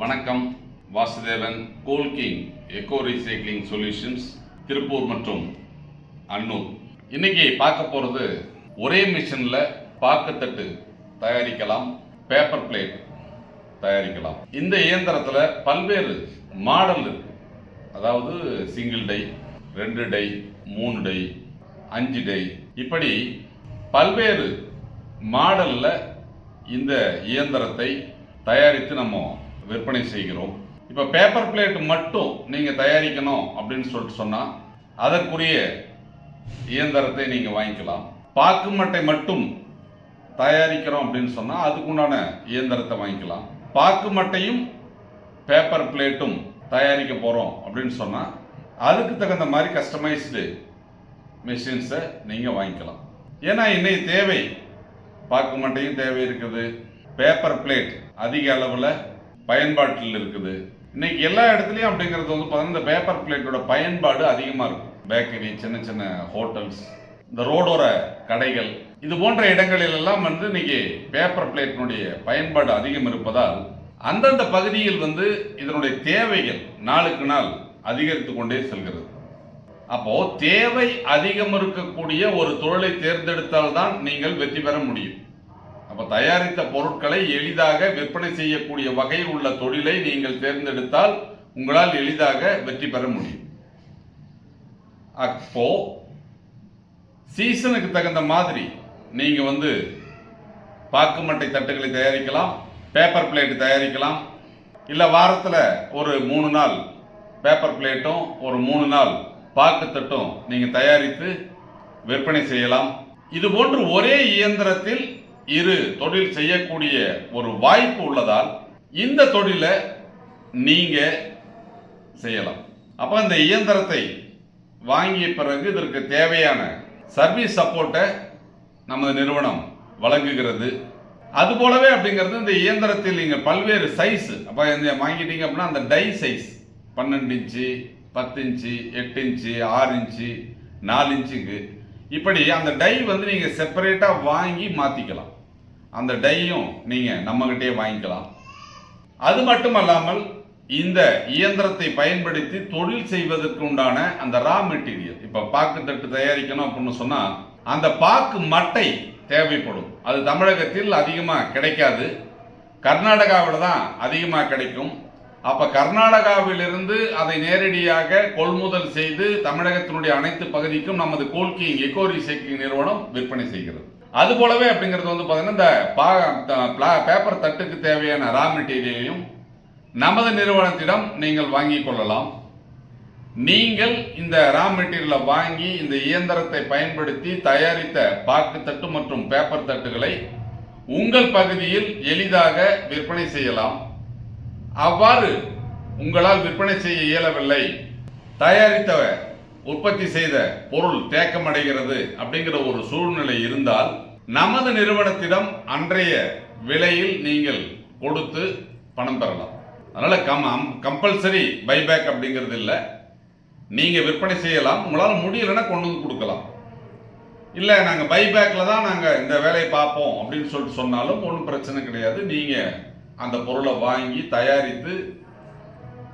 வணக்கம். வாசுதேவன், கோல்கிங் eco recycling solutions, Tiruppur மற்றும் அன்னூர். இன்னைக்கு பார்க்க போகிறது ஒரே மிஷினில் பாக்குத்தட்டு தயாரிக்கலாம், பேப்பர் பிளேட் தயாரிக்கலாம். இந்த இயந்திரத்தில் பல்வேறு மாடல் இருக்கு. அதாவது single die, 2 die, 3 die, 5 die, இப்படி பல்வேறு மாடலில் இந்த இயந்திரத்தை தயாரித்து நம்ம விற்பனை செய்கிறோம். இப்போ பேப்பர் பிளேட் மட்டும் நீங்கள் தயாரிக்கணும் அப்படின்னு சொல்லிட்டு சொன்னால் அதற்குரிய இயந்திரத்தை நீங்கள் வாங்கிக்கலாம். பாக்கு மட்டை மட்டும் தயாரிக்கிறோம் அப்படின்னு சொன்னால் அதுக்குண்டான இயந்திரத்தை வாங்கிக்கலாம். பாக்கு மட்டையும் பேப்பர் பிளேட்டும் தயாரிக்க போகிறோம் அப்படின்னு சொன்னால் அதுக்கு தகுந்த மாதிரி கஸ்டமைஸ்டு மிஷின்ஸை நீங்கள் வாங்கிக்கலாம். ஏன்னா இன்னைக்கு தேவை, பாக்கு மட்டையும் தேவை இருக்குது, பேப்பர் பிளேட் அதிக அளவில் பயன்பாட்டில் இருக்குது. இன்னைக்கு எல்லா இடத்துலையும் அப்படிங்கிறது வந்து பார்த்தீங்கன்னா இந்த பேப்பர் பிளேட்டோட பயன்பாடு அதிகமாக இருக்கும். பேக்கரி, சின்ன சின்ன ஹோட்டல்ஸ், இந்த ரோடோர கடைகள், இது போன்ற இடங்களிலெல்லாம் வந்து இன்னைக்கு பேப்பர் பிளேட்டினுடைய பயன்பாடு அதிகம் இருப்பதால் அந்தந்த பகுதியில் வந்து இதனுடைய தேவைகள் நாளுக்கு நாள் அதிகரித்து கொண்டே செல்கிறது. அப்போ தேவை அதிகம் இருக்கக்கூடிய ஒரு தொழிலை தேர்ந்தெடுத்தால் தான் நீங்கள் வெற்றி பெற முடியும். அப்ப தயாரித்த பொருட்களை எளிதாக விற்பனை செய்யக்கூடிய வகையில் உள்ள தொழிலை நீங்கள் தேர்ந்தெடுத்தால் உங்களால் எளிதாக வெற்றி பெற முடியும். அப்போ சீசனுக்கு தகுந்த மாதிரி நீங்க வந்து பாக்கு மட்டை தட்டுகளை தயாரிக்கலாம், பேப்பர் பிளேட் தயாரிக்கலாம். இல்ல வாரத்தில் ஒரு 3 நாள் பேப்பர் பிளேட்டும் ஒரு 3 நாள் பாக்கு தட்டும் நீங்க தயாரித்து விற்பனை செய்யலாம். இது போன்று ஒரே இயந்திரத்தில் இரு தொழில் செய்யக்கூடிய ஒரு வாய்ப்பு உள்ளதால் இந்த தொழிலை நீங்க செய்யலாம். அப்ப இந்த இயந்திரத்தை வாங்கிய பிறகு இதற்கு தேவையான சர்வீஸ் சப்போர்ட்டை நமது நிறுவனம் வழங்குகிறது. அது போலவே அப்படிங்கிறது இந்த இயந்திரத்தில் நீங்க பல்வேறு சைஸ் அப்ப வாங்கிட்டீங்க அப்படின்னா அந்த die size 12 inch, 10 inch, 8 inch, 6 inch, 4 இன்ச்சுக்கு இப்படி அந்த டை வந்து நீங்க செப்பரேட்டா வாங்கி மாத்திக்கலாம். அந்த டையும் நீங்க நம்மகிட்டே வாங்கிக்கலாம். அது மட்டுமல்லாமல் இந்த இயந்திரத்தை பயன்படுத்தி தொழில் செய்வதற்கு உண்டான அந்த ரா மெட்டீரியல், இப்ப பாக்கு தட்டு தயாரிக்கணும் அப்படின்னு சொன்னா அந்த பாக்கு மட்டை தேவைப்படும். அது தமிழகத்தில் அதிகமாக கிடைக்காது, கர்நாடகாவில் தான் அதிகமாக கிடைக்கும். அப்ப கர்நாடகாவிலிருந்து அதை நேரடியாக கொள்முதல் செய்து தமிழகத்தினுடைய அனைத்து பகுதிக்கும் நமது கோல்கிங் எக்கோ ரீசைக்ளிங் நிறுவனம் விற்பனை செய்கிறது. அது போலவே அப்படிங்கிறது வந்து பார்த்தீங்கன்னா இந்த பேப்பர் தட்டுக்கு தேவையான ரா மெட்டீரியலையும் நமது நிறுவனத்திடம் நீங்கள் வாங்கிக் கொள்ளலாம். நீங்கள் இந்த ரா மெட்டீரியலை வாங்கி இந்த இயந்திரத்தை பயன்படுத்தி தயாரித்த பாக்கு தட்டு மற்றும் பேப்பர் தட்டுகளை உங்கள் பகுதியில் எளிதாக விற்பனை செய்யலாம். அவ்வாறு உங்களால் விற்பனை செய்ய இயலவில்லை, தயாரித்த உற்பத்தி செய்த பொருள் தேக்கமடைகிறது அப்படிங்கிற ஒரு சூழ்நிலை இருந்தால் நமது நிறுவனத்திடம் அன்றைய விலையில் நீங்கள் கொடுத்து பணம் பெறலாம். அதனால கம்பல்சரி பைபேக் அப்படிங்கிறது இல்லை. நீங்க விற்பனை செய்யலாம், உங்களால் முடியலைன்னா கொண்டு வந்து கொடுக்கலாம். இல்லை நாங்கள் பைபேக்ல தான் நாங்கள் இந்த வேலையை பார்ப்போம் அப்படின்னு சொல்லிட்டு சொன்னாலும் ஒன்றும் பிரச்சனை கிடையாது. நீங்க அந்த பொருளை வாங்கி தயாரித்து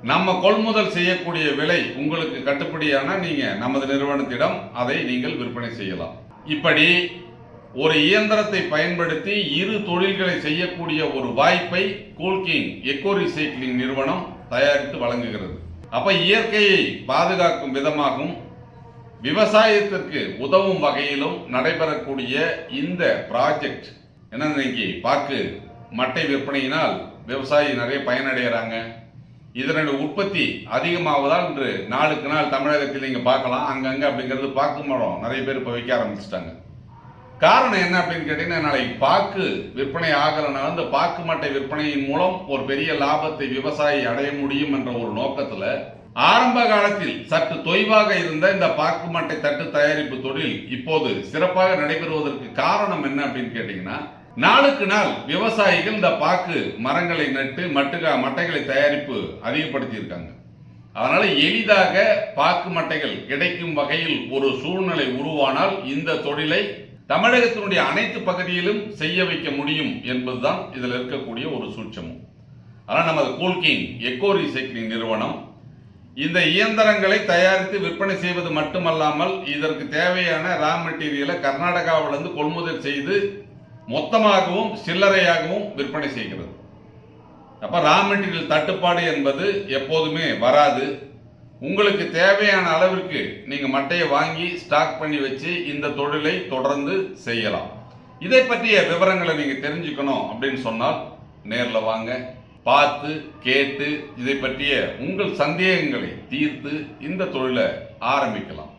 நம்ம கொள்முதல் செய்யக்கூடிய விலை உங்களுக்கு கட்டுப்படியான நீங்க நமது நிறுவனத்திடம் அதை நீங்கள் விற்பனை செய்யலாம். இப்படி ஒரு இயந்திரத்தை பயன்படுத்தி இரு தொழில்களை செய்யக்கூடிய ஒரு வாய்ப்பை கோல்கிங் எக்கோ ரீசைக்ளிங் நிறுவனம் தயாரித்து வழங்குகிறது. அப்ப இயற்கையை பாதுகாக்கும் விதமாகவும் விவசாயத்திற்கு உதவும் வகையிலும் நடைபெறக்கூடிய இந்த ப்ராஜெக்ட் என்ன, இன்னைக்கு பாக்கு மட்டை விற்பனையினால் விவசாயி நிறைய பயனடைகிறாங்க. இதனுடைய உற்பத்தி அதிகமாவதால் இன்று நாளுக்கு நாள் தமிழகத்தில் நீங்க பார்க்கலாம் அங்கங்க அப்படிங்கிறது பாக்கு மரம் நிறைய பேர் இப்போ வைக்க ஆரம்பிச்சிட்டாங்க. காரணம் என்ன அப்படின்னு கேட்டீங்கன்னா, நாளைக்கு பாக்கு விற்பனை ஆகலனால இந்த பாக்கு மட்டை விற்பனையின் மூலம் ஒரு பெரிய லாபத்தை விவசாயி அடைய முடியும் என்ற ஒரு நோக்கத்துல ஆரம்ப காலத்தில் சற்று தொய்வாக இருந்த இந்த பாக்கு மட்டை தட்டு தயாரிப்பு தொழில் இப்போது சிறப்பாக நடைபெறுவதற்கு காரணம் என்ன அப்படின்னு கேட்டீங்கன்னா, நாளுக்கு நாள் விவசாயிகள் இந்த பாக்கு மரங்களை நட்டு மட்டைகளை தயாரிப்பு அதிகப்படுத்தி இருக்காங்க. அதனால எளிதாக பாக்கு மட்டைகள் கிடைக்கும் வகையில் ஒரு சூழ்நிலை உருவானால் இந்த தொழிலை தமிழகத்தினுடைய அனைத்து பகுதியிலும் செய்ய வைக்க முடியும் என்பதுதான் இதில் இருக்கக்கூடிய ஒரு சூட்சமம். ஆனால் நமது கூல்கிங் எக்கோ ரீசைக்ளிங் நிறுவனம் இந்த இயந்திரங்களை தயாரித்து விற்பனை செய்வது மட்டுமல்லாமல் இதற்கு தேவையான ரா மெட்டீரியலை கர்நாடகாவிலிருந்து கொள்முதல் செய்து மொத்தமாகவும் சில்லறையாகவும் விற்பனை செய்கிறது. அப்போ ரா மெட்டீரியல் தட்டுப்பாடு என்பது எப்போதுமே வராது. உங்களுக்கு தேவையான அளவிற்கு நீங்கள் மட்டையை வாங்கி ஸ்டாக் பண்ணி வச்சு இந்த தொழிலை தொடர்ந்து செய்யலாம். இதை பற்றிய விவரங்களை நீங்கள் தெரிஞ்சுக்கணும் அப்படின்னு சொன்னால் நேரில் வாங்க, பார்த்து கேட்டு இதை பற்றிய உங்கள் சந்தேகங்களை தீர்த்து இந்த தொழிலை ஆரம்பிக்கலாம்.